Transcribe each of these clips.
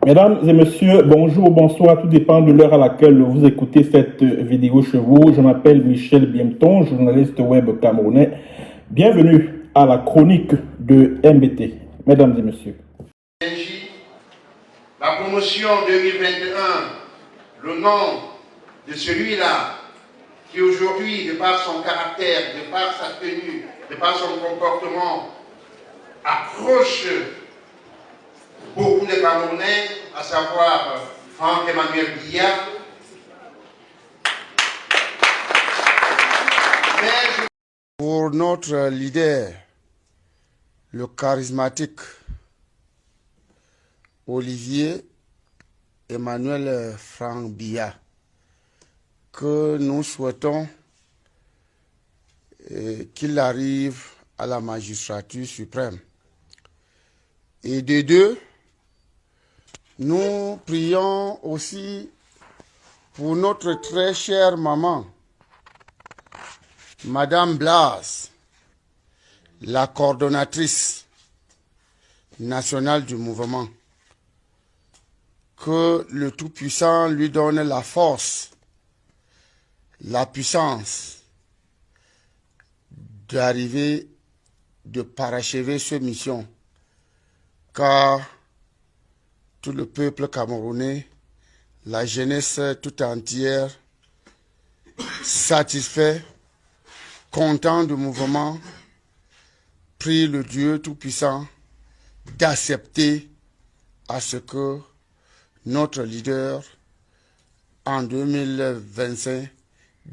Mesdames et messieurs, bonjour, bonsoir, tout dépend de l'heure à laquelle vous écoutez cette vidéo chez vous. Je m'appelle Michel Biemton, journaliste web camerounais. Bienvenue à la chronique de MBT. Mesdames et messieurs. La promotion 2021, le nom de celui-là qui aujourd'hui, de par son caractère, de par sa tenue, de par son comportement, accroche beaucoup de Camerounais, à savoir Franck-Emmanuel Biya. Pour notre leader, le charismatique Olivier Emmanuel Franck Biya, que nous souhaitons qu'il arrive à la magistrature suprême. Et de deux, nous prions aussi pour notre très chère maman, Madame Blas, la coordonnatrice nationale du mouvement, que le Tout-Puissant lui donne la force, la puissance d'arriver, de parachever cette mission, car tout le peuple camerounais, la jeunesse tout entière, satisfait, content du mouvement, prie le Dieu Tout-Puissant d'accepter à ce que notre leader en 2025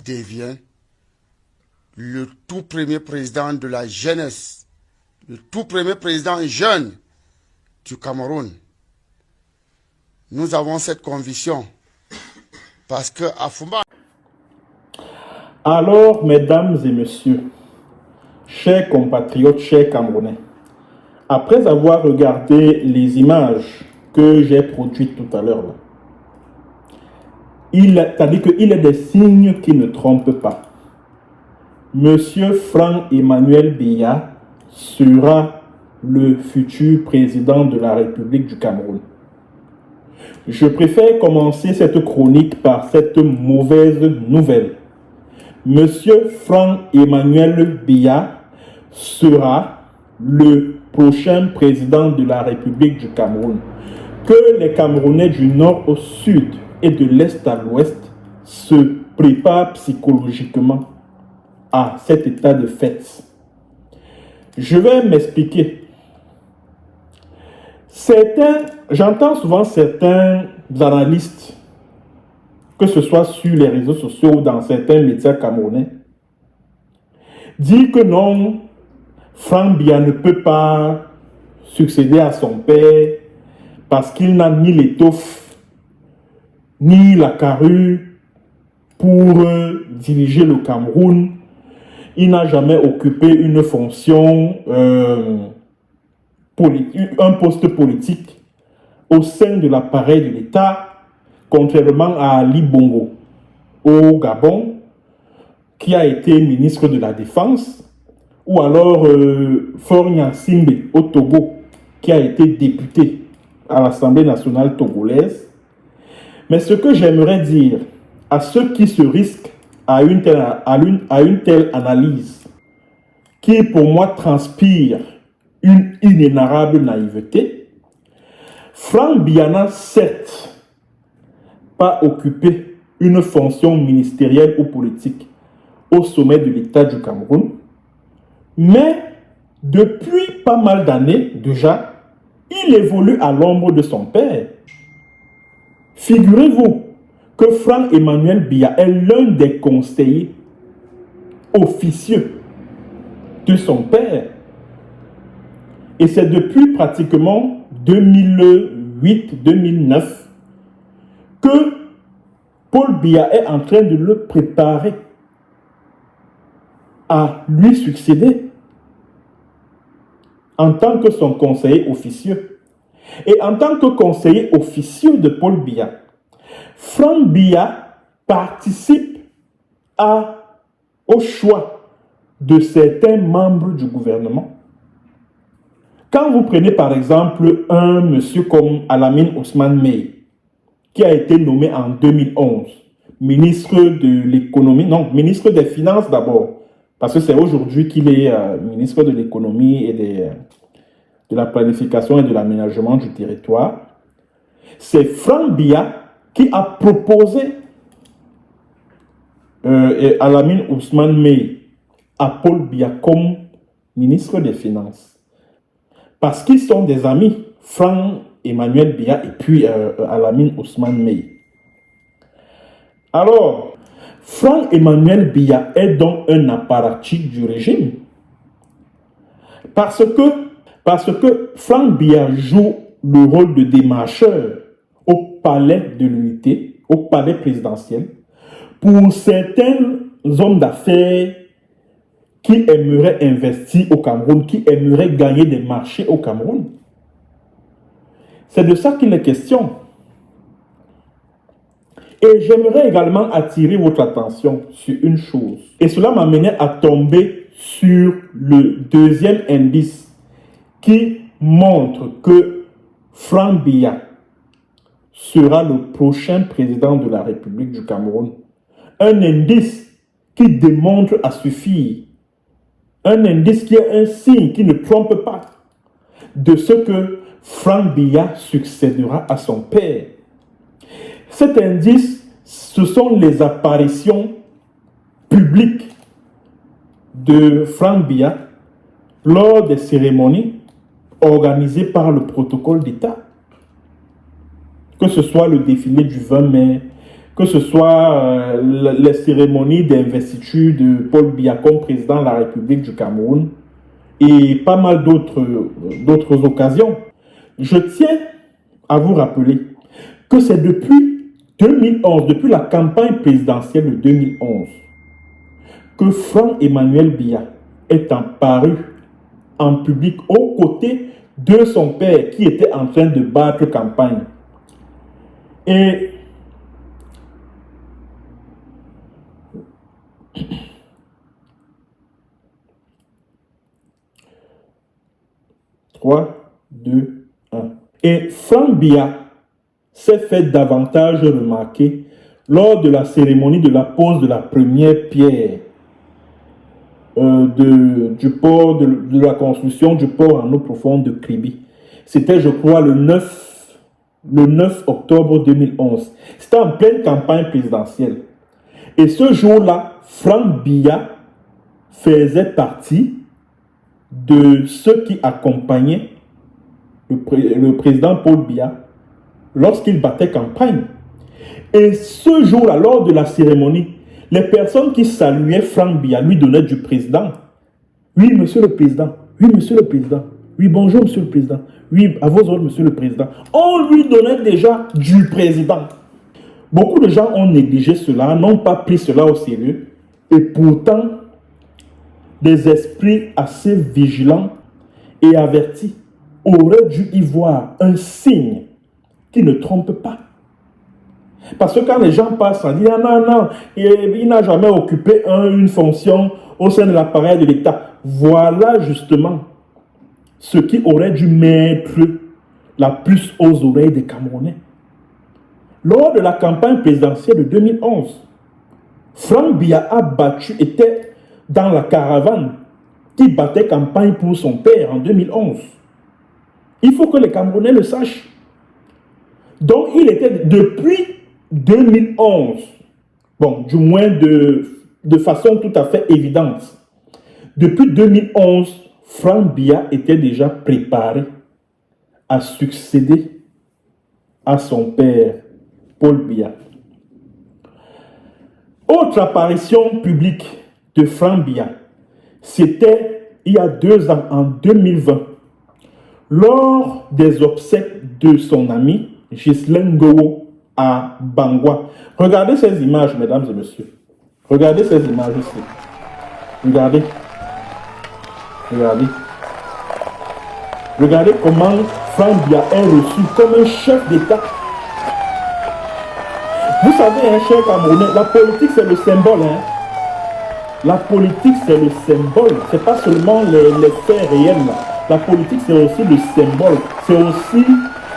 devienne le tout premier président de la jeunesse, le tout premier président jeune du Cameroun. Nous avons cette conviction parce que à Fumba. Alors, mesdames et messieurs, chers compatriotes, chers Camerounais, après avoir regardé les images que j'ai produites tout à l'heure, c'est-à-dire qu'il y a des signes qui ne trompent pas. Monsieur Franck-Emmanuel Biya sera le futur président de la République du Cameroun. Je préfère commencer cette chronique par cette mauvaise nouvelle. Monsieur Franck-Emmanuel Biya sera le prochain président de la République du Cameroun. Que les Camerounais du nord au sud et de l'est à l'ouest se préparent psychologiquement à cet état de fait. Je vais m'expliquer. J'entends souvent certains analystes, que ce soit sur les réseaux sociaux ou dans certains médias camerounais, dire que non, Franck Biya ne peut pas succéder à son père parce qu'il n'a ni l'étoffe, ni la carrure pour diriger le Cameroun. Il n'a jamais occupé une fonction, un poste politique au sein de l'appareil de l'État, contrairement à Ali Bongo au Gabon, qui a été ministre de la Défense, ou alors Faure Gnassingbé au Togo, qui a été député à l'Assemblée nationale togolaise. Mais ce que j'aimerais dire à ceux qui se risquent à une telle analyse, qui pour moi transpire une inénarrable naïveté, Franck Biya n'a certes pas occupé une fonction ministérielle ou politique au sommet de l'État du Cameroun, mais depuis pas mal d'années déjà, il évolue à l'ombre de son père. Figurez-vous que Franck-Emmanuel Biya est l'un des conseillers officieux de son père. Et c'est depuis pratiquement 2008-2009 que Paul Biya est en train de le préparer à lui succéder. en tant que son conseiller officieux. Et en tant que conseiller officieux de Paul Biya, Franck Biya participe au choix de certains membres du gouvernement. Quand vous prenez par exemple un monsieur comme Alamine Ousmane Mey, qui a été nommé en 2011 ministre de l'économie, non, ministre des Finances d'abord, parce que c'est aujourd'hui qu'il est ministre de l'économie et de la planification et de l'aménagement du territoire. C'est Franck Biya qui a proposé Alamine Ousmane Mey à Paul Biya comme ministre des Finances. Parce qu'ils sont des amis, Franck Emmanuel Biya et puis Alamine Ousmane Mey. Alors, Franck Emmanuel Biya est donc un apparatchik du régime. Parce que Franck Biya joue le rôle de démarcheur au palais de l'unité, au palais présidentiel, pour certains hommes d'affaires qui aimeraient investir au Cameroun, qui aimeraient gagner des marchés au Cameroun. C'est de ça qu'il est question. Et j'aimerais également attirer votre attention sur une chose. Et cela m'amenait à tomber sur le deuxième indice qui montre que Franck Biya sera le prochain président de la République du Cameroun. Un indice qui démontre à suffire, un indice qui est un signe qui ne trompe pas de ce que Franck Biya succédera à son père. Cet indice, ce sont les apparitions publiques de Franck Biya lors des cérémonies organisées par le protocole d'État. Que ce soit le défilé du 20 mai, que ce soit les cérémonies d'investiture de Paul Biya comme président de la République du Cameroun et pas mal d'autres occasions. Je tiens à vous rappeler que c'est depuis 2011, depuis la campagne présidentielle de 2011, que Franck Emmanuel Biya est apparu en public aux côtés de son père qui était en train de battre campagne. Et Et Franck Biya s'est fait davantage remarquer lors de la cérémonie de la pose de la première pierre de la construction du port en eau profonde de Kribi. C'était, je crois, le 9 octobre 2011. C'était en pleine campagne présidentielle. Et ce jour-là, Franck Biya faisait partie de ceux qui accompagnaient le président Paul Biya lorsqu'il battait campagne. Et ce jour-là, lors de la cérémonie, les personnes qui saluaient Franck Biya lui donnaient du président. Oui, monsieur le président. Oui, monsieur le président. Oui, bonjour, monsieur le président. Oui, à vos ordres, monsieur le président. On lui donnait déjà du président. Beaucoup de gens ont négligé cela, n'ont pas pris cela au sérieux. Et pourtant, des esprits assez vigilants et avertis auraient dû y voir un signe qui ne trompe pas. Parce que quand les gens passent, on dit ah non, non, il n'a jamais occupé une fonction au sein de l'appareil de l'État. Voilà justement ce qui aurait dû mettre la puce aux oreilles des Camerounais. Lors de la campagne présidentielle de 2011, Franck Biya était dans la caravane qui battait campagne pour son père en 2011. Il faut que les Camerounais le sachent. Donc, il était depuis 2011, bon, du moins de façon tout à fait évidente, depuis 2011, Franck Biya était déjà préparé à succéder à son père, Paul Biya. Autre apparition publique de Franck Biya, c'était il y a 2 ans, en 2020, lors des obsèques de son ami Ghislain Ngowo à Bangwa. Regardez ces images, mesdames et messieurs. Regardez ces images ici. Regardez. Regardez. Regardez comment Franck Biya est reçu comme un chef d'État. Vous savez, hein, cher Camerounais, la politique c'est le symbole. Hein. La politique c'est le symbole. C'est pas seulement les faits réels. Là. La politique c'est aussi le symbole. C'est aussi,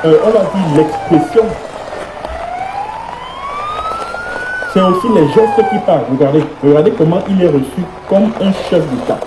on va dire, l'expression. C'est aussi les gestes qui parlent. Regardez comment il est reçu comme un chef d'État.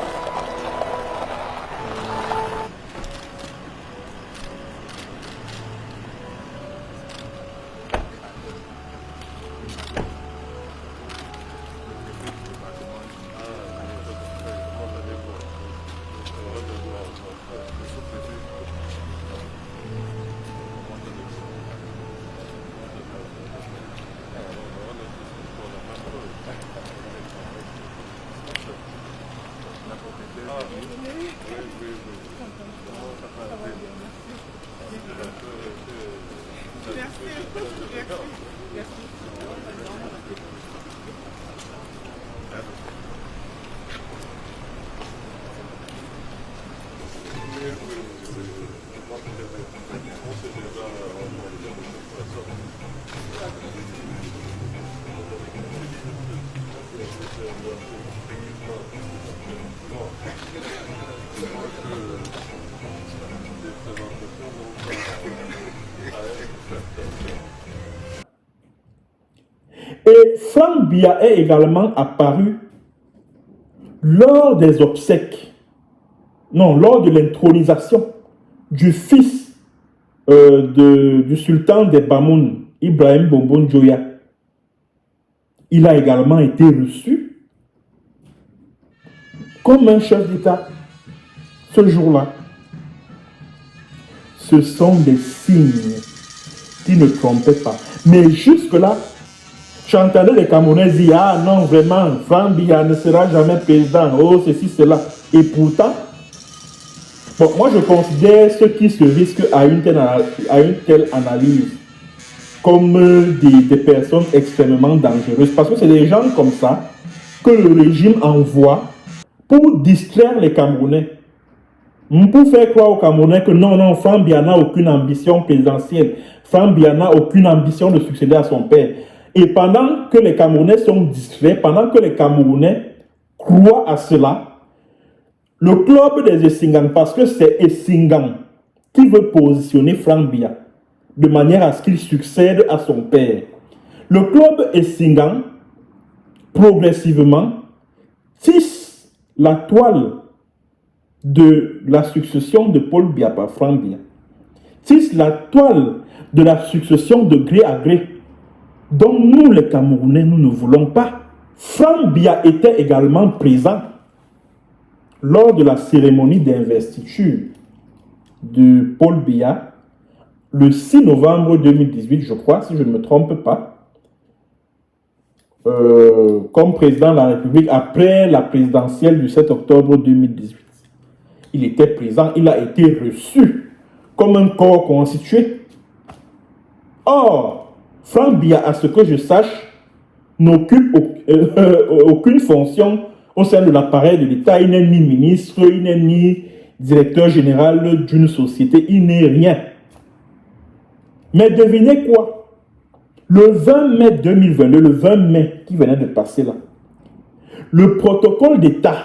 Et Franck Biya est également apparu lors des obsèques, non, lors de l'intronisation du fils du sultan des Bamoun, Ibrahim Bombon Joya. Il a également été reçu comme un chef d'État ce jour-là. Ce sont des signes qui ne trompaient pas. Mais jusque-là, j'entendais les Camerounais dire, ah non, vraiment, Franck Biya ne sera jamais président, oh, ceci, cela. Et pourtant, bon, moi je considère ceux qui se risquent à une telle analyse comme des personnes extrêmement dangereuses. Parce que c'est des gens comme ça que le régime envoie pour distraire les Camerounais. Pour faire croire aux Camerounais que non, Franck Biya n'a aucune ambition présidentielle. Franck Biya n'a aucune ambition de succéder à son père. Et pendant que les Camerounais sont distraits, pendant que les Camerounais croient à cela, le club des Essingans, parce que c'est Essingan qui veut positionner Franck Biya de manière à ce qu'il succède à son père. Le club Essingan, progressivement, tisse la toile de la succession de Paul Biya par Franck Biya. Tisse la toile de la succession de gré à gré. Donc nous, les Camerounais, nous ne voulons pas. Franck Biya était également présent lors de la cérémonie d'investiture de Paul Biya le 6 novembre 2018, je crois, si je ne me trompe pas, comme président de la République après la présidentielle du 7 octobre 2018. Il était présent, il a été reçu comme un corps constitué. Or, Franck Biya, à ce que je sache, n'occupe aucune fonction au sein de l'appareil de l'État. Il n'est ni ministre, il n'est ni directeur général d'une société, il n'est rien. Mais devinez quoi? Le 20 mai 2022, le 20 mai qui venait de passer là, le protocole d'État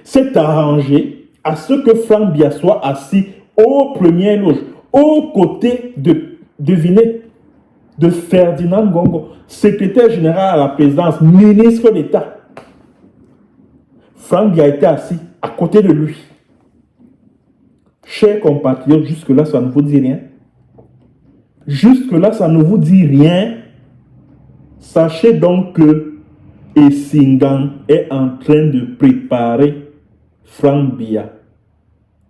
s'est arrangé à ce que Franck Biya soit assis aux premières loges, aux côtés de, devinez, de Ferdinand Ngongo, secrétaire général à la présidence, ministre d'État. Franck Biya était assis à côté de lui. Chers compatriotes, jusque-là, ça ne vous dit rien? Jusque-là, ça ne vous dit rien? Sachez donc que Essingan est en train de préparer Franck Biya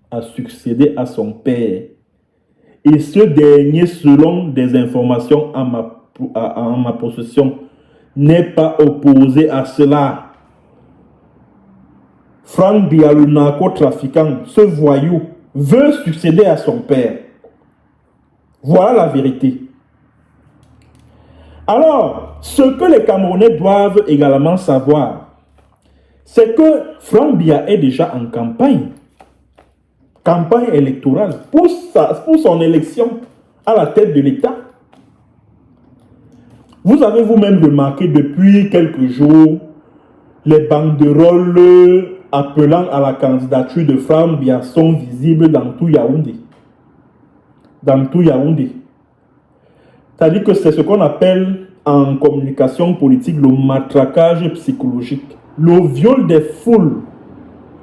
à succéder à son père. Et ce dernier, selon des informations en ma possession, n'est pas opposé à cela. Franck Biya, le narcotrafiquant, ce voyou, veut succéder à son père. Voilà la vérité. Alors, ce que les Camerounais doivent également savoir, c'est que Franck Biya est déjà en campagne. campagne électorale pour son élection à la tête de l'État. Vous avez vous-même remarqué depuis quelques jours les banderoles appelant à la candidature de Franck Biya sont visibles dans tout Yaoundé. Dans tout Yaoundé. C'est-à-dire que c'est ce qu'on appelle en communication politique le matraquage psychologique. Le viol des foules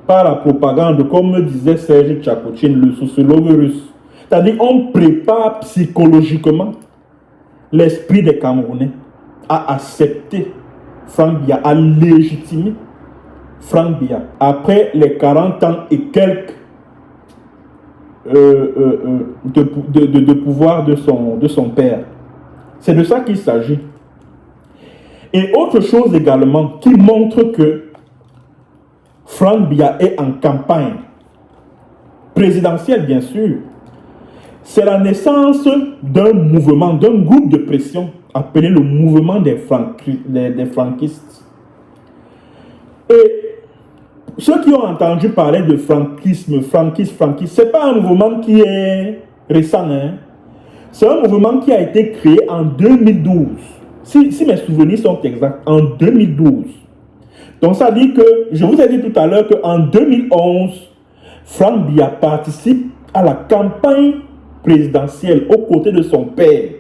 par la propagande, comme disait Serge Tchakotchin, le sociologue russe. C'est-à-dire qu'on prépare psychologiquement l'esprit des Camerounais à accepter Franck Biya, à légitimer Franck Biya. Après les 40 ans et quelques de pouvoir de son père. C'est de ça qu'il s'agit. Et autre chose également qui montre que Franck Biya est en campagne présidentielle, bien sûr, c'est la naissance d'un mouvement, d'un groupe de pression appelé le mouvement des franquistes. Et ceux qui ont entendu parler de franquisme, ce n'est pas un mouvement qui est récent. Hein? C'est un mouvement qui a été créé en 2012. Si mes souvenirs sont exacts, en 2012. Donc ça dit que, je vous ai dit tout à l'heure qu'en 2011, Franck Biya participe à la campagne présidentielle aux côtés de son père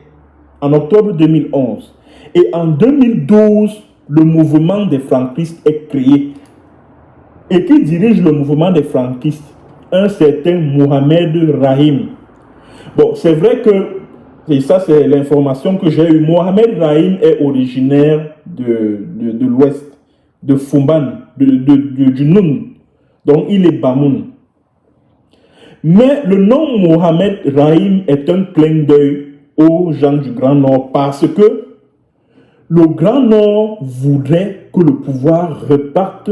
en octobre 2011. Et en 2012, le mouvement des franquistes est créé. Et qui dirige le mouvement des franquistes? Un certain Mohamed Rahim. Bon, c'est vrai que, et ça c'est l'information que j'ai eue, Mohamed Rahim est originaire de l'Ouest, de Fumban, du Noun. Donc il est Bamoun. Mais le nom Mohamed Rahim est un clin d'œil aux gens du Grand Nord parce que le Grand Nord voudrait que le pouvoir reparte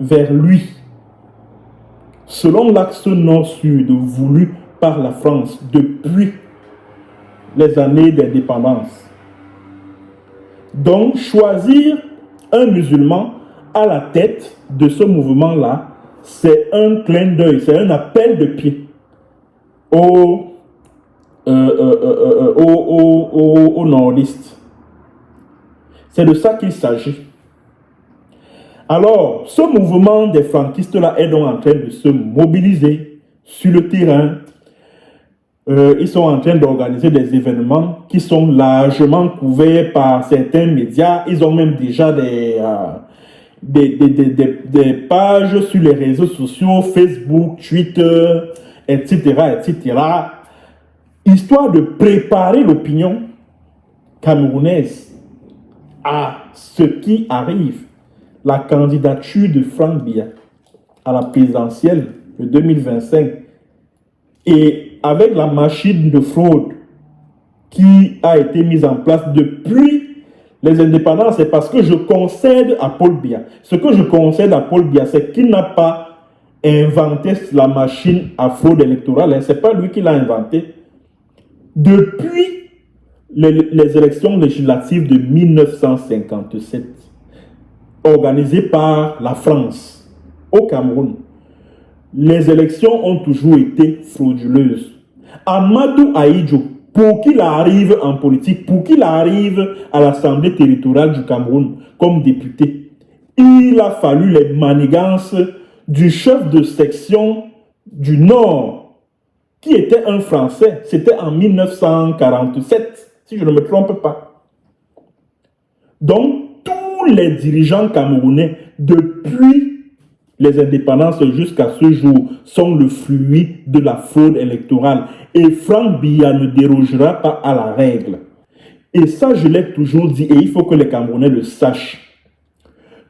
vers lui, selon l'axe nord-sud voulu par la France depuis les années d'indépendance. Donc, choisir un musulman à la tête de ce mouvement-là, c'est un clin d'œil, c'est un appel de pied aux nordistes. C'est de ça qu'il s'agit. Alors, ce mouvement des franquistes-là est donc en train de se mobiliser sur le terrain. Ils sont en train d'organiser des événements qui sont largement couverts par certains médias. Ils ont même déjà des pages sur les réseaux sociaux, Facebook, Twitter, etc., etc., histoire de préparer l'opinion camerounaise à ce qui arrive. La candidature de Franck Biya à la présidentielle de 2025 et avec la machine de fraude qui a été mise en place depuis les indépendances, c'est parce que je concède à Paul Biya. Ce que je concède à Paul Biya, c'est qu'il n'a pas inventé la machine à fraude électorale. Ce n'est pas lui qui l'a inventé. Depuis les élections législatives de 1957, organisées par la France au Cameroun, les élections ont toujours été frauduleuses. Amadou Ahidjo, pour qu'il arrive en politique, pour qu'il arrive à l'Assemblée territoriale du Cameroun comme député, il a fallu les manigances du chef de section du Nord, qui était un Français. C'était en 1947, si je ne me trompe pas. Donc, tous les dirigeants camerounais, depuis les indépendances jusqu'à ce jour, sont le fruit de la fraude électorale. Et Franck Biya ne dérogera pas à la règle. Et ça, je l'ai toujours dit, et il faut que les Camerounais le sachent.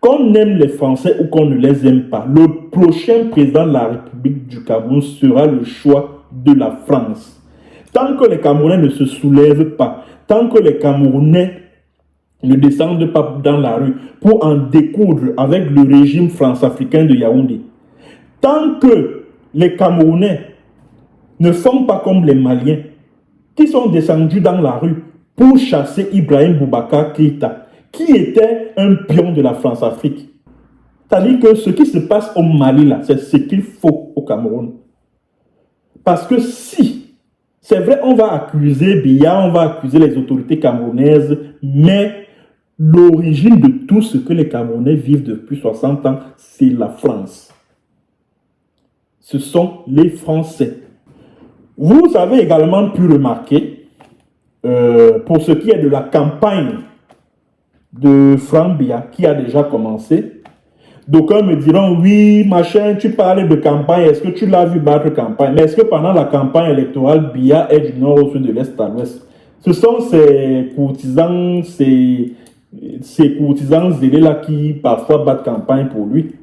Qu'on aime les Français ou qu'on ne les aime pas, le prochain président de la République du Cameroun sera le choix de la France. Tant que les Camerounais ne se soulèvent pas, tant que les Camerounais ne descendent pas dans la rue pour en découdre avec le régime france-africain de Yaoundé, tant que les Camerounais ne font pas comme les Maliens qui sont descendus dans la rue pour chasser Ibrahim Boubacar Keïta, qui était un pion de la France-Afrique. C'est-à-dire que ce qui se passe au Mali, là, c'est ce qu'il faut au Cameroun. Parce que si, c'est vrai, on va accuser Biya, on va accuser les autorités camerounaises, mais l'origine de tout ce que les Camerounais vivent depuis 60 ans, c'est la France. Ce sont les Français. Vous avez également pu remarquer, pour ce qui est de la campagne de Franck Biya, qui a déjà commencé, d'aucuns me diront, oui, machin, tu parlais de campagne, est-ce que tu l'as vu battre campagne? Mais est-ce que pendant la campagne électorale, Biya est du nord au sud, de l'est à l'ouest? Ce sont ces courtisans, ces courtisans zélés-là qui parfois battent campagne pour lui.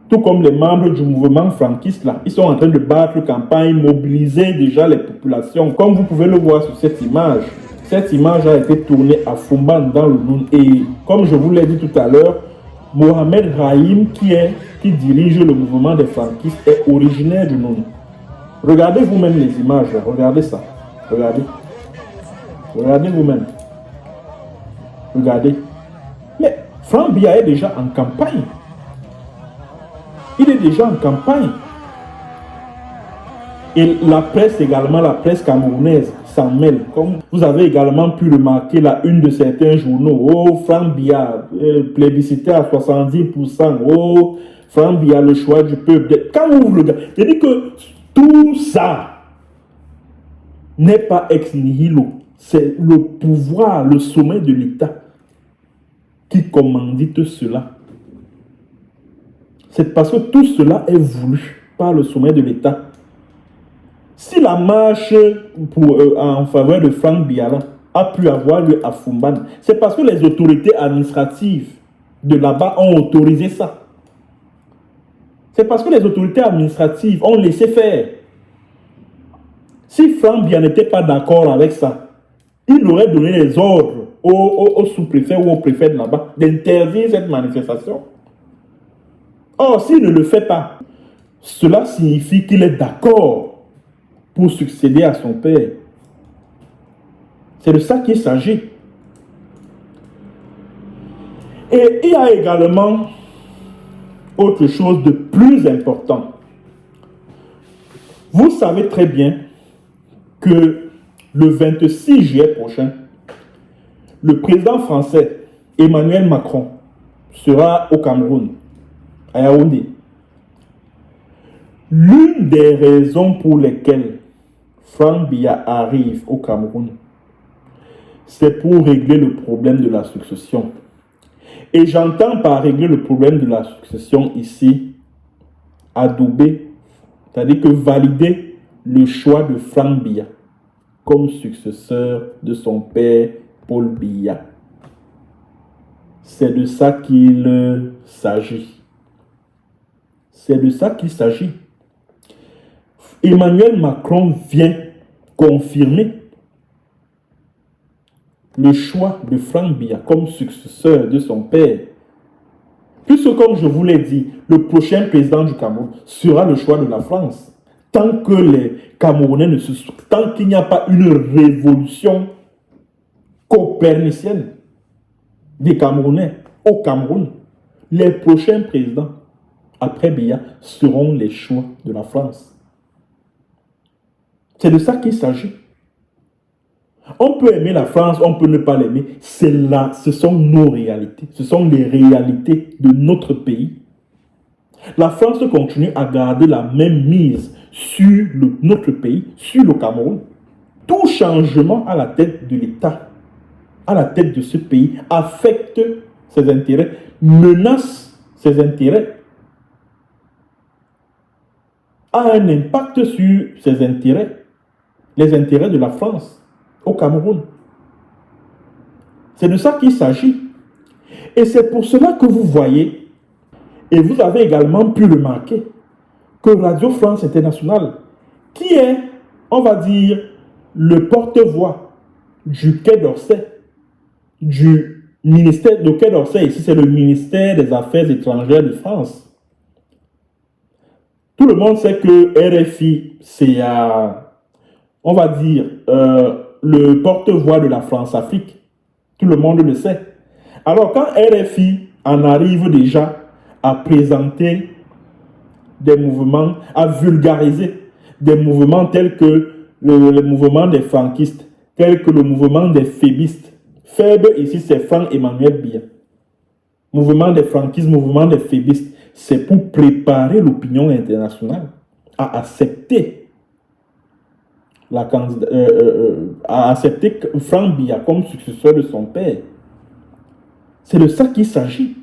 Tout comme les membres du mouvement franquiste, là, ils sont en train de battre campagne, mobiliser déjà les populations. Comme vous pouvez le voir sur cette image a été tournée à Fumban dans le Noun. Et comme je vous l'ai dit tout à l'heure, Mohamed Rahim, qui dirige le mouvement des franquistes, est originaire du Noun. Regardez vous-même les images, là. Regardez ça. Regardez. Regardez vous-même. Regardez. Mais Franck Biya est déjà en campagne. Il est déjà en campagne. Et la presse également, la presse camerounaise s'en mêle. Comme vous avez également pu remarquer la une de certains journaux. Oh, Franck Biya, plébiscité à 70%. Oh, Franck Biya, le choix du peuple. Quand vous regardez, je dis que tout ça n'est pas ex nihilo. C'est le pouvoir, le sommet de l'État qui commandite cela. C'est parce que tout cela est voulu par le sommet de l'État. Si la marche en faveur de Franck Biya a pu avoir lieu à Fumban, c'est parce que les autorités administratives de là-bas ont autorisé ça. C'est parce que les autorités administratives ont laissé faire. Si Franck Biya n'était pas d'accord avec ça, il aurait donné les ordres au sous-préfet ou au préfet de là-bas d'interdire cette manifestation. Or, s'il ne le fait pas, cela signifie qu'il est d'accord pour succéder à son père. C'est de ça qu'il s'agit. Et il y a également autre chose de plus important. Vous savez très bien que le 26 juillet prochain, le président français Emmanuel Macron sera au Cameroun, à Yaoundé. L'une des raisons pour lesquelles Franck Biya arrive au Cameroun, c'est pour régler le problème de la succession. Et j'entends par régler le problème de la succession ici, adouber, c'est-à-dire que valider le choix de Franck Biya comme successeur de son père Paul Biya. C'est de ça qu'il s'agit. C'est de ça qu'il s'agit. Emmanuel Macron vient confirmer le choix de Franck Biya comme successeur de son père. Puisque, comme je vous l'ai dit, le prochain président du Cameroun sera le choix de la France. Tant que les Camerounais tant qu'il n'y a pas une révolution copernicienne des Camerounais au Cameroun, les prochains présidents après Biya seront les choix de la France. C'est de ça qu'il s'agit. On peut aimer la France, on peut ne pas l'aimer. C'est là, ce sont nos réalités. Ce sont les réalités de notre pays. La France continue à garder la même mise sur notre pays, sur le Cameroun. Tout changement à la tête de l'État, à la tête de ce pays, affecte ses intérêts, menace ses intérêts, a un impact sur ses intérêts, les intérêts de la France au Cameroun. C'est de ça qu'il s'agit. Et c'est pour cela que vous voyez, et vous avez également pu remarquer, que Radio France Internationale, qui est, on va dire, le porte-voix du Quai d'Orsay, du ministère de Quai d'Orsay, ici c'est le ministère des Affaires étrangères de France. Tout le monde sait que RFI, c'est, on va dire, le porte-voix de la France-Afrique. Tout le monde le sait. Alors quand RFI en arrive déjà à présenter des mouvements, à vulgariser des mouvements tels que le mouvement des franquistes, tels que le mouvement des fébistes. Faible ici, c'est Franck Emmanuel Biya. Mouvement des franquistes, mouvement des fébistes, c'est pour préparer l'opinion internationale à accepter à accepter Franck Biya comme successeur de son père. C'est de ça qu'il s'agit.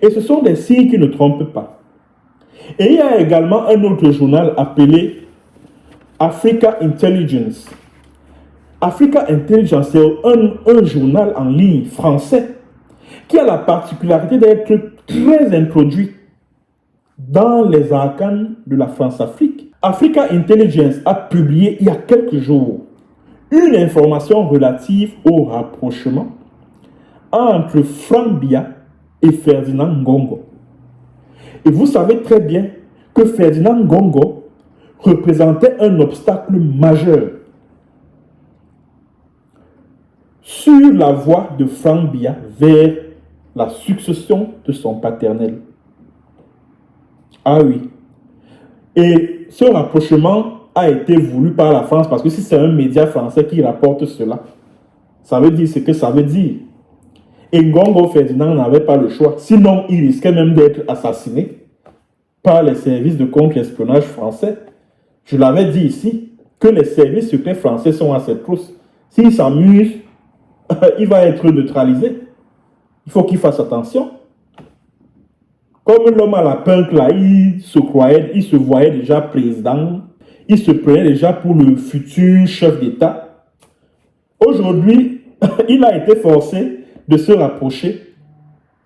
Et ce sont des signes qui ne trompent pas. Et il y a également un autre journal appelé Africa Intelligence. Africa Intelligence, c'est un journal en ligne français qui a la particularité d'être très introduit dans les arcanes de la France-Afrique. Africa Intelligence a publié il y a quelques jours une information relative au rapprochement entre Franck Biya et Ferdinand Ngongo. Et vous savez très bien que Ferdinand Ngongo représentait un obstacle majeur sur la voie de Franck Biya vers la succession de son paternel. Ah oui. Et ce rapprochement a été voulu par la France parce que si c'est un média français qui rapporte cela, ça veut dire ce que ça veut dire. Et Ngongo Ferdinand n'avait pas le choix. Sinon, il risquait même d'être assassiné par les services de contre-espionnage français. Je l'avais dit ici, que les services secrets français sont à cette trousse. S'il s'amuse, il va être neutralisé. Il faut qu'il fasse attention. Comme l'homme à la punk là, il se voyait déjà président, il se prenait déjà pour le futur chef d'État. Aujourd'hui, il a été forcé de se rapprocher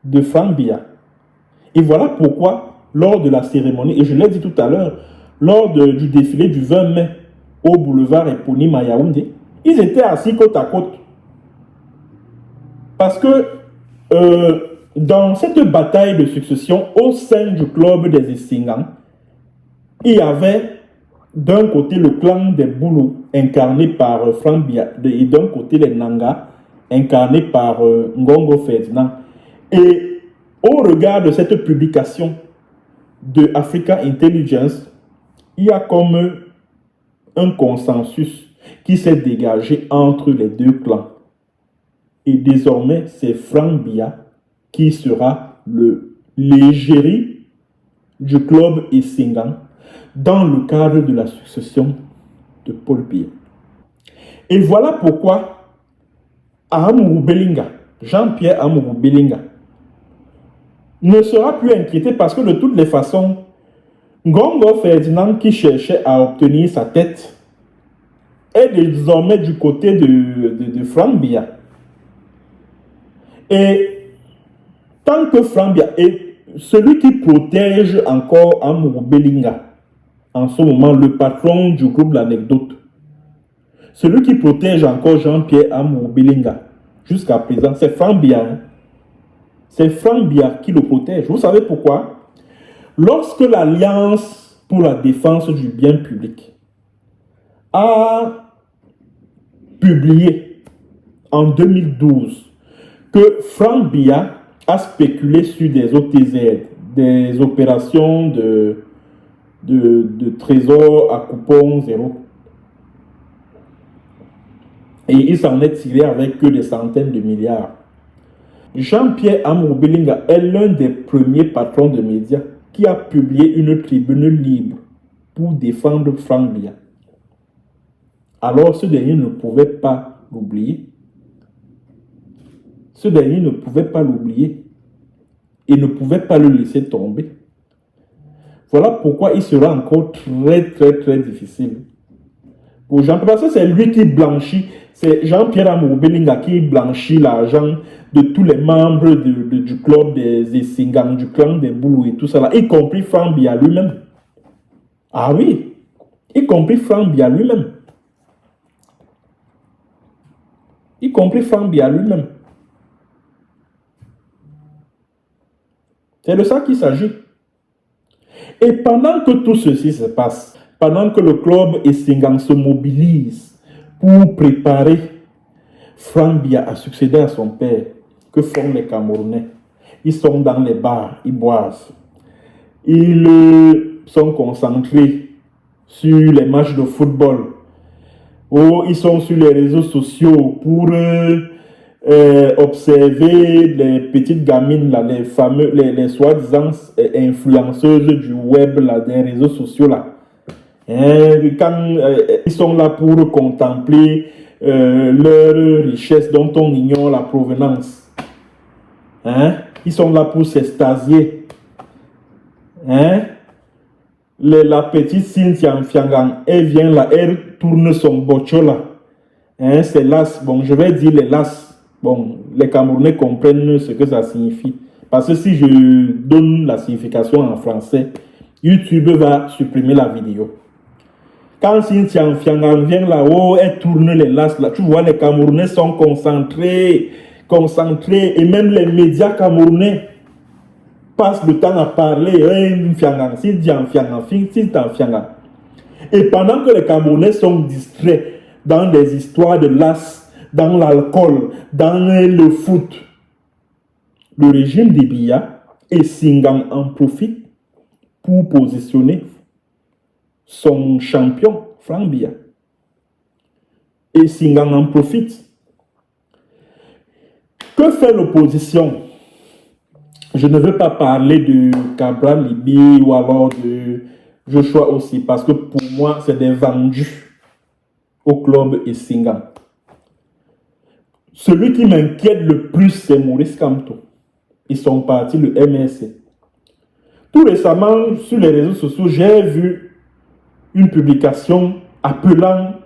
de Franck Biya. Et voilà pourquoi, lors de la cérémonie, et je l'ai dit tout à l'heure, lors du défilé du 20 mai au boulevard éponyme à Yaoundé, ils étaient assis côte à côte. Parce que dans cette bataille de succession au sein du club des Essingans, il y avait d'un côté le clan des Boulou incarné par Franck Biya et d'un côté les Nanga incarné par Ngongo Ferdinand. Et au regard de cette publication de Africa Intelligence, il y a comme un consensus qui s'est dégagé entre les deux clans. Et désormais, c'est Franck Biya qui sera l'égérie du club Essingan dans le cadre de la succession de Paul Biya. Et voilà pourquoi Amourou Belinga, Jean-Pierre Amourou Belinga, ne sera plus inquiété parce que de toutes les façons, Ngongo Ferdinand qui cherchait à obtenir sa tête est désormais du côté de Franck Biya. Et tant que Franck Biya est celui qui protège encore Amourou Belinga, en ce moment le patron du groupe L'Anecdote, celui qui protège encore Jean-Pierre Amourou Belinga jusqu'à présent, c'est Franck Biya. Hein? C'est Franck Biya qui le protège. Vous savez pourquoi? Lorsque l'Alliance pour la défense du bien public a publié en 2012 que Franck Biya a spéculé sur des OTZ, des opérations de trésor à coupon zéro. Et il s'en est tiré avec que des centaines de milliards. Jean-Pierre Amourou Belinga est l'un des premiers patrons de médias qui a publié une tribune libre pour défendre Franck Biya. Alors ce dernier ne pouvait pas l'oublier. Ce dernier ne pouvait pas l'oublier et ne pouvait pas le laisser tomber. Voilà pourquoi il sera encore très difficile pour Jean, parce que c'est lui qui blanchit, c'est Jean-Pierre Amourou Belinga qui blanchit l'argent de tous les membres du club des Essingans, du clan des Boulou et tout ça, là, y compris Franck Biya lui-même. Ah oui, y compris Franck Biya lui-même. Y compris Franck Biya lui-même. C'est de ça qu'il s'agit. Et pendant que tout ceci se passe, pendant que le club Essingan se mobilise pour préparer Franck Biya à succéder à son père, que font les Camerounais? Ils sont dans les bars, ils boivent. Ils sont concentrés sur les matchs de football. Ou ils sont sur les réseaux sociaux pour observer les petites gamines, là, les soi-disant influenceuses du web, là, des réseaux sociaux. Là. Quand ils sont là pour contempler leur richesse dont on ignore la provenance. Ils sont là pour s'extasier. La petite Cynthia Mfiangang, elle vient là, elle tourne son bocho là. C'est las. Bon, je vais dire les las. Bon, les Camerounais comprennent ce que ça signifie. Parce que si je donne la signification en français, YouTube va supprimer la vidéo. Quand Cynthia Mfiangang vient là-haut, elle tourne les las là. Tu vois, les Camerounais sont concentrés. Et même les médias camerounais passent le temps à parler. Et pendant que les Camerounais sont distraits dans des histoires de las, dans l'alcool, dans le foot, le régime de Biya et Singang en profite pour positionner son champion, Frank Biya. Et Singang en profite. Que fait l'opposition? Je ne veux pas parler de Cabral Libi ou alors de Joshua aussi, parce que pour moi, c'est des vendus au club et Singang. Celui qui m'inquiète le plus, c'est Maurice Kamto. Ils sont partis, le MSC. Tout récemment, sur les réseaux sociaux, j'ai vu une publication appelant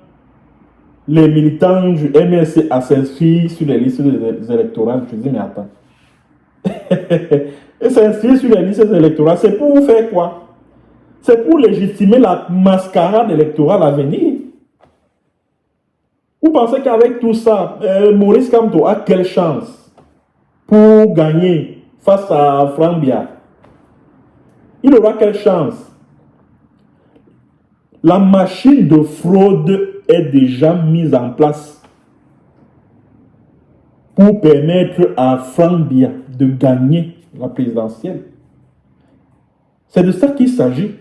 les militants du MSC à s'inscrire sur les listes électorales. Je dis, mais attends. Et s'inscrire sur les listes électorales, c'est pour faire quoi? C'est pour légitimer la mascarade électorale à venir. Vous pensez qu'avec tout ça, Maurice Kamto a quelle chance pour gagner face à Frank Biya? Il aura quelle chance? La machine de fraude est déjà mise en place pour permettre à Frank Biya de gagner la présidentielle. C'est de ça qu'il s'agit.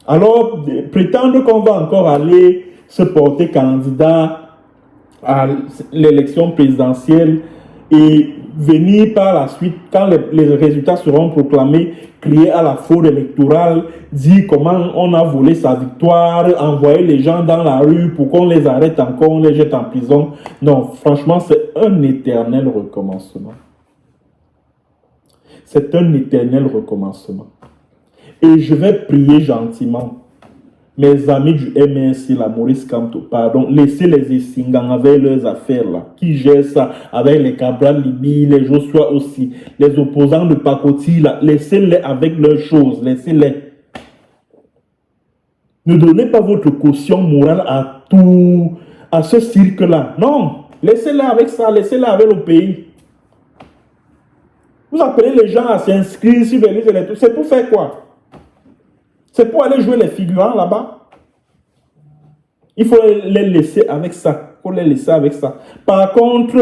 Alors, prétendre qu'on va encore aller se porter candidat à l'élection présidentielle et venir par la suite, quand les résultats seront proclamés, crier à la fraude électorale, dire comment on a volé sa victoire, envoyer les gens dans la rue pour qu'on les arrête encore, on les jette en prison. Non, franchement, c'est un éternel recommencement. C'est un éternel recommencement. Et je vais prier gentiment mes amis du MSC, la Maurice Kamto, pardon, laissez les Essingans avec leurs affaires là, qui gèrent ça, avec les Cabral Libi, les Joshua aussi, les opposants de Pakoti là, laissez-les avec leurs choses, laissez-les. Ne donnez pas votre caution morale à tout, à ce cirque là. Non, laissez-les avec ça, laissez-les avec le pays. Vous appelez les gens à s'inscrire sur les listes électorales, c'est pour faire quoi? C'est pour aller jouer les figurants là-bas. Il faut les laisser avec ça. Il faut les laisser avec ça. Par contre,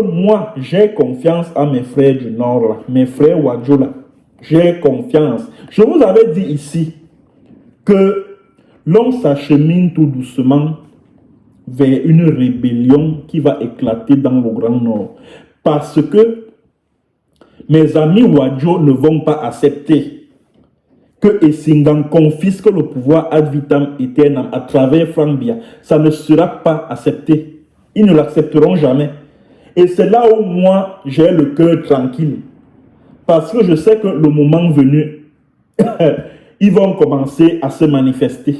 moi, j'ai confiance à mes frères du Nord, là, mes frères Wadjo là. J'ai confiance. Je vous avais dit ici que l'on s'achemine tout doucement vers une rébellion qui va éclater dans le Grand Nord. Parce que mes amis Wadjo ne vont pas accepter que Essingang confisque le pouvoir ad vitam aeternam à travers Frank Biya. Ça ne sera pas accepté. Ils ne l'accepteront jamais. Et c'est là où moi, j'ai le cœur tranquille. Parce que je sais que le moment venu, ils vont commencer à se manifester.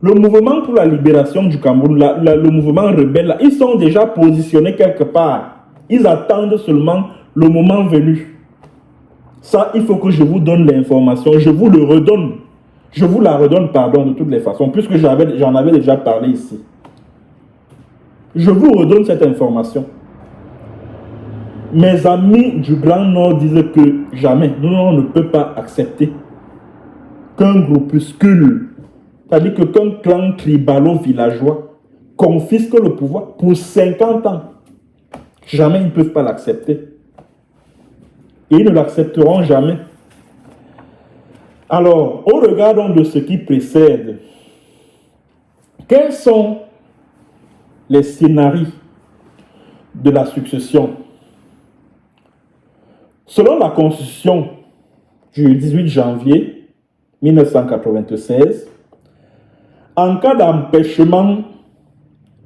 Le mouvement pour la libération du Cameroun, le mouvement rebelle, là, ils sont déjà positionnés quelque part. Ils attendent seulement le moment venu. Ça, il faut que je vous donne l'information. Je vous le redonne. Je vous la redonne, pardon, de toutes les façons, puisque j'en avais déjà parlé ici. Je vous redonne cette information. Mes amis du Grand Nord disent que jamais, nous, on ne peut pas accepter qu'un groupuscule, c'est-à-dire qu'un clan tribalo-villageois confisque le pouvoir pour 50 ans. Jamais ils ne peuvent pas l'accepter. Et ils ne l'accepteront jamais. Alors, au regard donc de ce qui précède, quels sont les scénarios de la succession? Selon la Constitution du 18 janvier 1996, en cas d'empêchement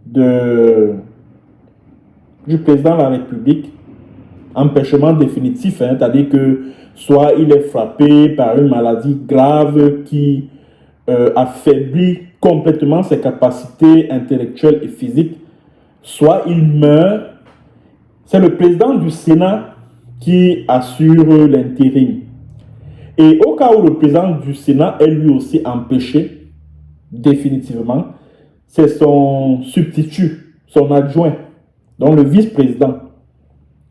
du président de la République, empêchement définitif, c'est-à-dire que soit il est frappé par une maladie grave qui affaiblit complètement ses capacités intellectuelles et physiques, soit il meurt, c'est le président du Sénat qui assure l'intérim. Et au cas où le président du Sénat est lui aussi empêché définitivement, c'est son substitut, son adjoint, donc le vice-président,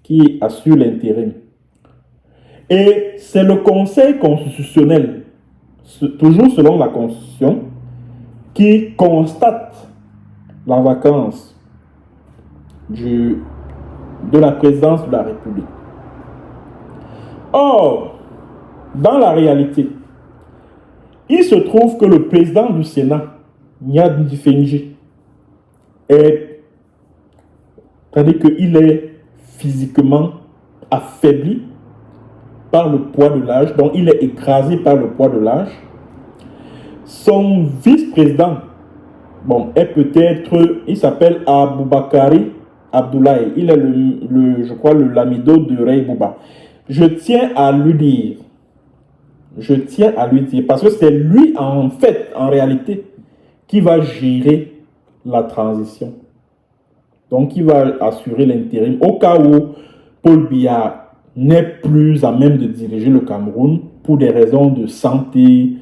qui assure l'intérim. Et c'est le Conseil constitutionnel, toujours selon la Constitution, qui constate la vacance de la présidence de la République. Or, dans la réalité, il se trouve que le président du Sénat, Niad Ndifenji, c'est-à-dire qu'il est physiquement affaibli par le poids de l'âge, donc il est écrasé par le poids de l'âge. Son vice-président, est peut-être, il s'appelle Aboubakari Abdoulaye. Il est je crois, le lamido de Rey Bouba. Je tiens à lui dire, parce que c'est lui, en fait, en réalité, qui va gérer la transition. Donc, il va assurer l'intérim au cas où Paul Biya n'est plus à même de diriger le Cameroun pour des raisons de santé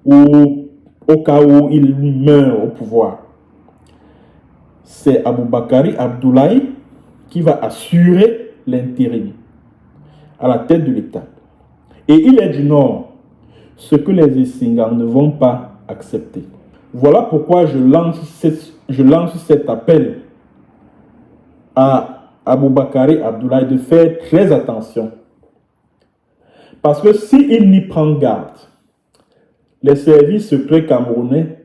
ou au cas où il meurt au pouvoir. C'est Aboubakari Abdoulaye qui va assurer l'intérim à la tête de l'État. Et il est du Nord, ce que les Essingans ne vont pas accepter. Voilà pourquoi je lance cet appel à Aboubakari Abdoulaye de faire très attention. Parce que s'il n'y prend garde, les services secrets camerounais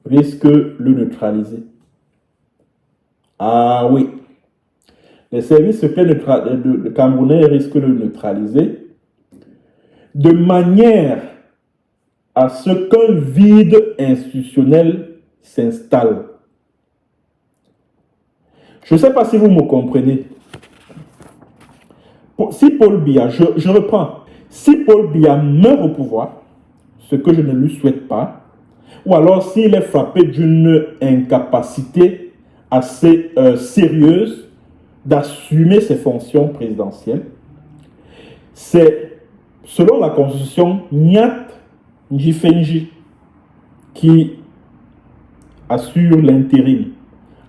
risquent de le neutraliser. Ah oui, les services secrets de camerounais risquent de le neutraliser de manière à ce qu'un vide institutionnel s'installe. Je ne sais pas si vous me comprenez. Si Paul Biya, je reprends, si Paul Biya meurt au pouvoir, ce que je ne lui souhaite pas, ou alors s'il est frappé d'une incapacité assez sérieuse d'assumer ses fonctions présidentielles, c'est, selon la Constitution, Niad Ndifenji qui assure l'intérim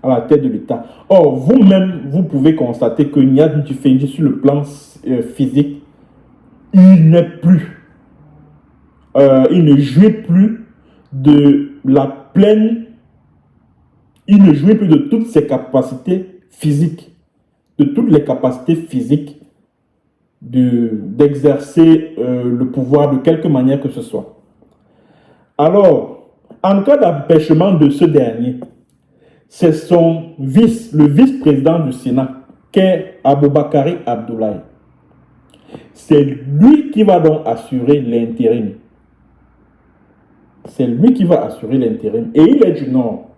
à la tête de l'État. Or, vous-même, vous pouvez constater que Niad Ndifenji, sur le plan physique, il n'est plus, il ne jouit plus de la pleine, il ne jouit plus de toutes ses capacités physiques, de toutes les capacités physiques d'exercer le pouvoir de quelque manière que ce soit. Alors, en cas d'empêchement de ce dernier, c'est le vice-président du Sénat, qu'est Aboubakari Abdoulaye. C'est lui qui va donc assurer l'intérim. C'est lui qui va assurer l'intérim. Et il est du Nord.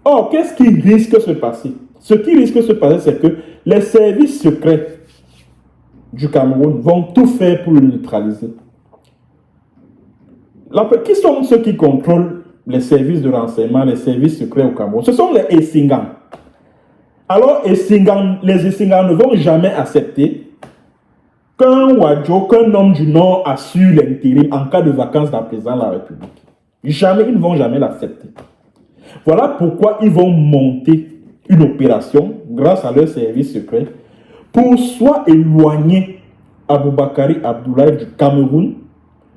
Or, qu'est-ce qui risque de se passer? Ce qui risque de se passer, c'est que les services secrets du Cameroun vont tout faire pour le neutraliser. Qui sont ceux qui contrôlent les services de renseignement, les services secrets au Cameroun? Ce sont les Essingans. Alors, les Essingans ne vont jamais accepter qu'un homme du Nord assure l'intérim en cas de vacances d'un président de la République. Jamais, ils ne vont jamais l'accepter. Voilà pourquoi ils vont monter une opération grâce à leurs services secrets pour soit éloigner Aboubakari Abdoulaye du Cameroun.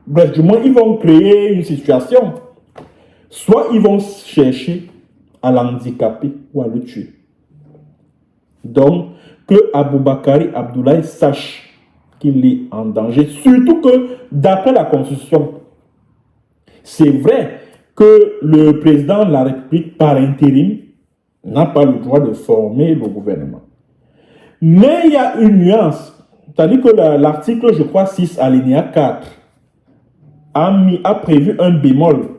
Bref, du moins, ils vont créer une situation. Soit ils vont chercher à l'handicaper ou à le tuer. Donc, que Aboubakari Abdoulaye sache qu'il est en danger. Surtout que, d'après la Constitution, c'est vrai que le président de la République, par intérim, n'a pas le droit de former le gouvernement. Mais il y a une nuance. C'est-à-dire que l'article, je crois, 6, alinéa 4, a prévu un bémol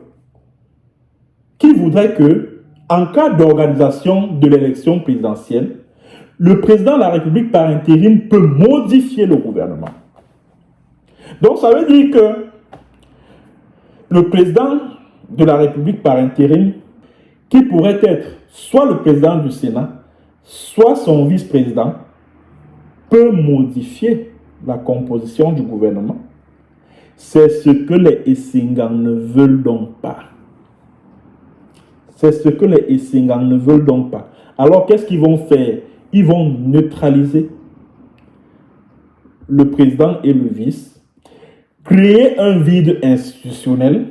qui voudrait que, en cas d'organisation de l'élection présidentielle, le président de la République par intérim peut modifier le gouvernement. Donc, ça veut dire que le président de la République par intérim, qui pourrait être soit le président du Sénat, soit son vice-président, peut modifier la composition du gouvernement. C'est ce que les Essingans ne veulent donc pas. C'est ce que les Essingans ne veulent donc pas. Alors, qu'est-ce qu'ils vont faire? Ils vont neutraliser le président et le vice, créer un vide institutionnel,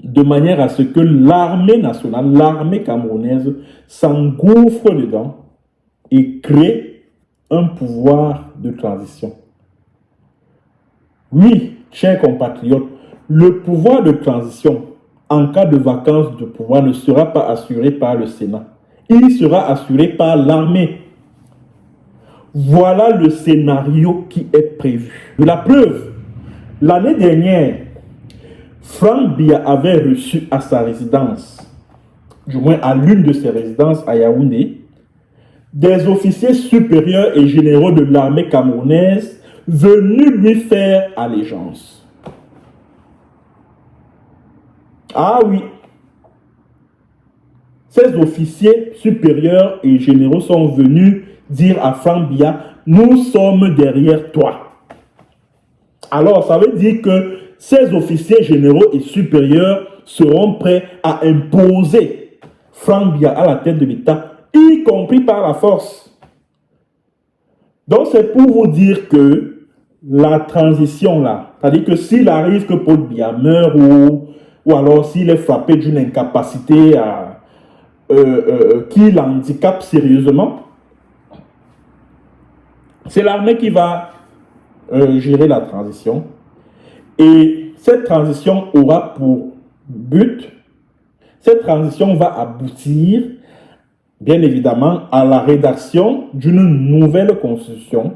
de manière à ce que l'armée nationale, l'armée camerounaise, s'engouffre dedans et crée un pouvoir de transition. Oui, chers compatriotes, le pouvoir de transition, en cas de vacance de pouvoir, ne sera pas assuré par le Sénat. Il sera assuré par l'armée. Voilà le scénario qui est prévu. La preuve, l'année dernière, Franck Biya avait reçu à sa résidence, du moins à l'une de ses résidences à Yaoundé, des officiers supérieurs et généraux de l'armée camerounaise venus lui faire allégeance. Ah oui, ces officiers supérieurs et généraux sont venus dire à Franck Biya, nous sommes derrière toi. Alors, ça veut dire que ces officiers généraux et supérieurs seront prêts à imposer Franck Biya à la tête de l'État, y compris par la force. Donc, c'est pour vous dire que la transition là, c'est-à-dire que s'il arrive que Paul Biya meurt ou alors s'il est frappé d'une incapacité qui l'handicape sérieusement, c'est l'armée qui va gérer la transition. Et cette transition aura pour but, cette transition va aboutir, bien évidemment, à la rédaction d'une nouvelle constitution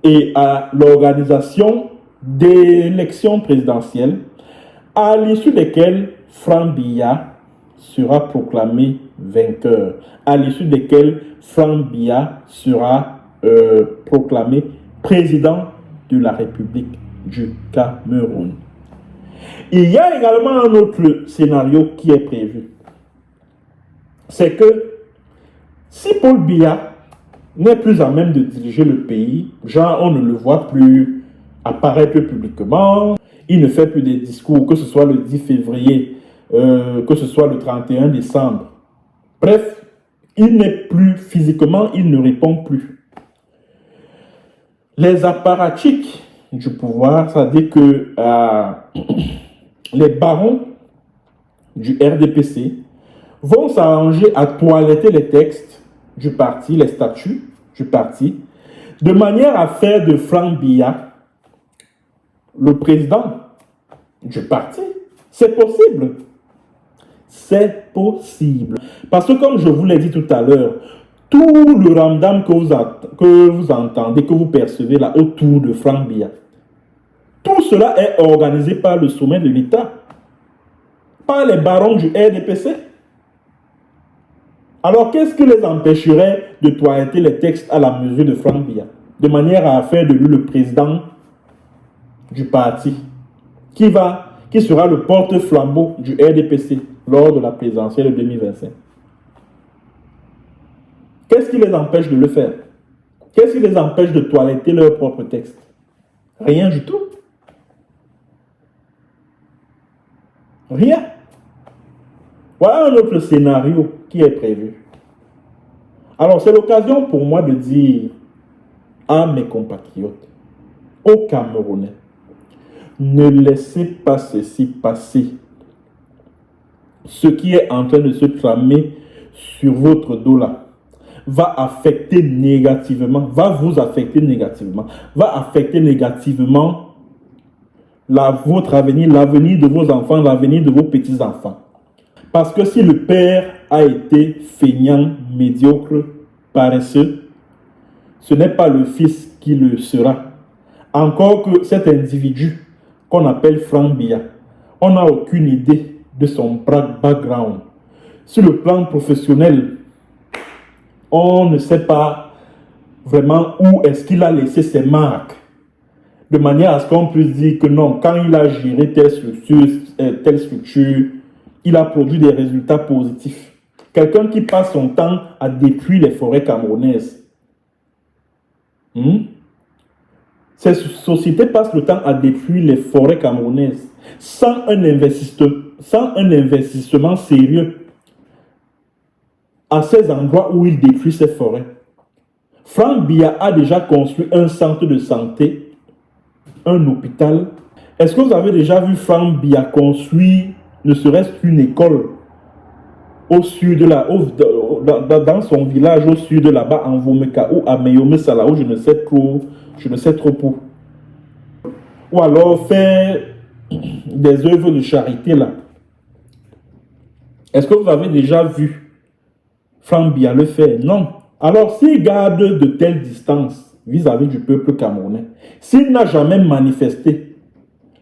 et à l'organisation d'élections présidentielles à l'issue desquelles Franck Biya sera proclamé vainqueur, à l'issue desquelles Franck Biya sera proclamé président de la République du Cameroun. Il y a également un autre scénario qui est prévu. C'est que si Paul Biya n'est plus à même de diriger le pays, genre on ne le voit plus apparaître publiquement, il ne fait plus des discours, que ce soit le 10 février, que ce soit le 31 décembre. Bref, il n'est plus physiquement, il ne répond plus. Les apparatchiks du pouvoir, c'est-à-dire que les barons du RDPC vont s'arranger à toiletter les textes du parti, les statuts du parti, de manière à faire de Franck Biya le président du parti. C'est possible. C'est possible. Parce que comme je vous l'ai dit tout à l'heure, tout le ramdam que vous entendez, que vous percevez là autour de Franck Biya, tout cela est organisé par le sommet de l'État, par les barons du RDPC. Alors, qu'est-ce qui les empêcherait de toiletter les textes à la mesure de Franck Biya, de manière à faire de lui le président du parti, qui sera le porte-flambeau du RDPC lors de la présidentielle de 2025? Qu'est-ce qui les empêche de le faire? Qu'est-ce qui les empêche de toiletter leur propre texte? Rien du tout. Rien. Voilà un autre scénario qui est prévu. Alors, c'est l'occasion pour moi de dire à mes compatriotes, aux Camerounais, ne laissez pas ceci passer. Ce qui est en train de se tramer sur votre dos là. va affecter négativement, va vous affecter négativement, va affecter négativement votre avenir, l'avenir de vos enfants, l'avenir de vos petits-enfants. Parce que si le père a été feignant, médiocre, paresseux, ce n'est pas le fils qui le sera. Encore que cet individu qu'on appelle Franck Biya, on n'a aucune idée de son background. Sur le plan professionnel, on ne sait pas vraiment où est-ce qu'il a laissé ses marques. De manière à ce qu'on puisse dire que non, quand il a géré telle structure, il a produit des résultats positifs. Quelqu'un qui passe son temps à détruire les forêts camerounaises. Ces sociétés passent le temps à détruire les forêts camerounaises sans un investissement sérieux à ces endroits où ils détruisent ces forêts. Franck Biya a déjà construit un centre de santé, un hôpital. Est-ce que vous avez déjà vu Franck Biya construire ne serait-ce qu'une école au sud de dans son village au sud de là-bas en Vomeka ou à Meyome Sala où je ne sais trop pour. Ou alors faire des œuvres de charité là. Est-ce que vous avez déjà vu Franck Biya le faire? Non. Alors s'il garde de telles distances vis-à-vis du peuple camerounais, s'il n'a jamais manifesté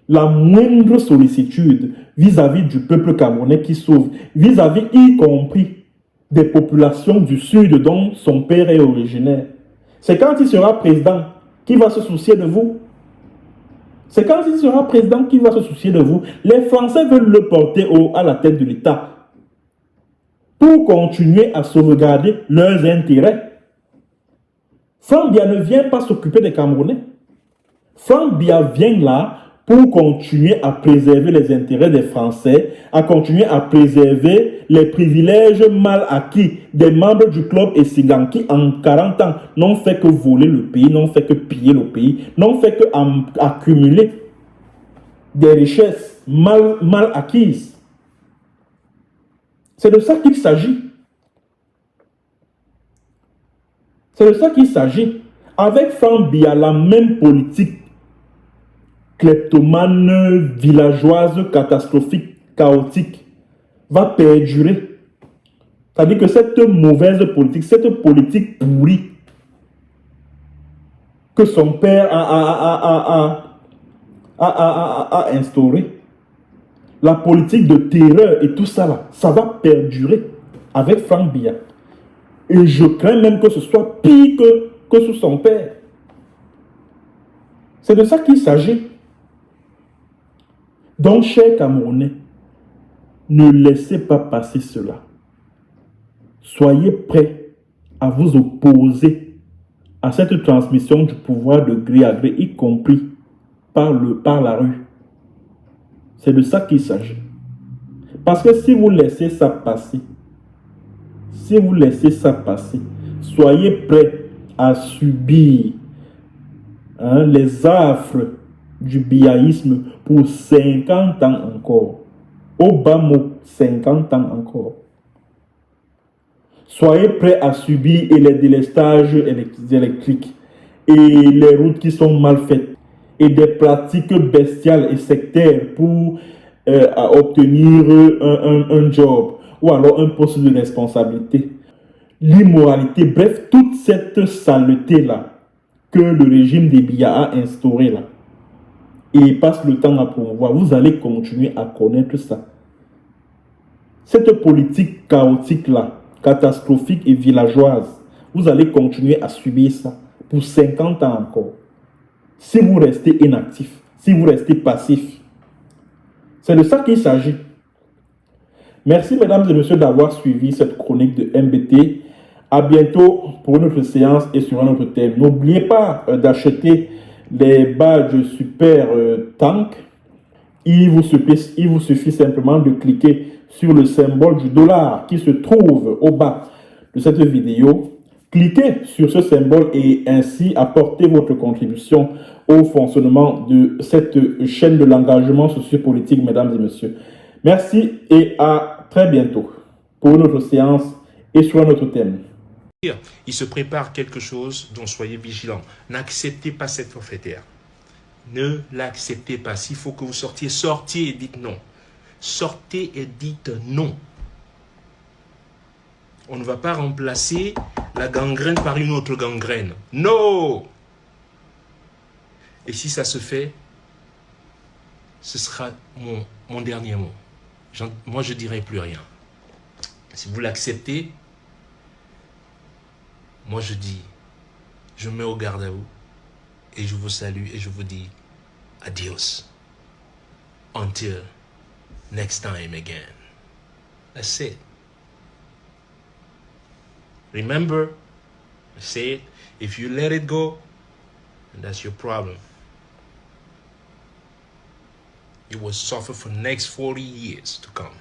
la moindre sollicitude vis-à-vis du peuple camerounais qui souffre, vis-à-vis y compris des populations du sud dont son père est originaire, c'est quand il sera président qui va se soucier de vous. C'est quand il sera président qui va se soucier de vous. Les Français veulent le porter à la tête de l'État pour continuer à sauvegarder leurs intérêts. Franck Biya ne vient pas s'occuper des Camerounais. Franck Biya vient là pour continuer à préserver les intérêts des Français, à continuer à préserver les privilèges mal acquis des membres du club Esigan qui, en 40 ans, n'ont fait que voler le pays, n'ont fait que piller le pays, n'ont fait que accumuler des richesses mal acquises. C'est de ça qu'il s'agit. C'est de ça qu'il s'agit. Avec Franck Biya, la même politique kleptomane, villageoise, catastrophique, chaotique, va perdurer. C'est-à-dire que cette mauvaise politique, cette politique pourrie que son père a instaurée, la politique de terreur et tout ça là, ça va perdurer avec Franck Biya. Et je crains même que ce soit pire que sous son père. C'est de ça qu'il s'agit. Donc, chers Camerounais, ne laissez pas passer cela. Soyez prêts à vous opposer à cette transmission du pouvoir de gré à gré, y compris par la rue. C'est de ça qu'il s'agit. Parce que si vous laissez ça passer, soyez prêts à subir les affres du biaïsme pour 50 ans encore. Au bas mot, 50 ans encore. Soyez prêts à subir les délestages électriques et les routes qui sont mal faites et des pratiques bestiales et sectaires pour obtenir un job ou alors un poste de responsabilité. L'immoralité, bref, toute cette saleté-là que le régime des Biya a instauré là et passe le temps à promouvoir, vous allez continuer à connaître ça. Cette politique chaotique-là, catastrophique et villageoise, vous allez continuer à subir ça pour 50 ans encore. Si vous restez inactif, si vous restez passif. C'est de ça qu'il s'agit. Merci mesdames et messieurs d'avoir suivi cette chronique de MBT. À bientôt pour une autre séance et sur un autre thème. N'oubliez pas d'acheter les badges Super Tank. Il vous suffit simplement de cliquer sur le symbole du dollar qui se trouve au bas de cette vidéo. Cliquez sur ce symbole et ainsi apportez votre contribution au fonctionnement de cette chaîne de l'engagement sociopolitique, mesdames et messieurs. Merci et à très bientôt pour une autre séance et sur un autre thème. Il se prépare quelque chose dont soyez vigilants. N'acceptez pas cette forfaitaire. Ne l'acceptez pas. S'il faut que vous sortiez, sortez et dites non. Sortez et dites non. On ne va pas remplacer la gangrène par une autre gangrène. Non! Et si ça se fait, ce sera mon dernier mot. Moi, je ne dirai plus rien. Si vous l'acceptez, moi je dis, je mets au garde à vous et je vous salue et je vous dis adios. Until next time again. That's it. Remember, I say it, if you let it go, then that's your problem. You will suffer for the next 40 years to come.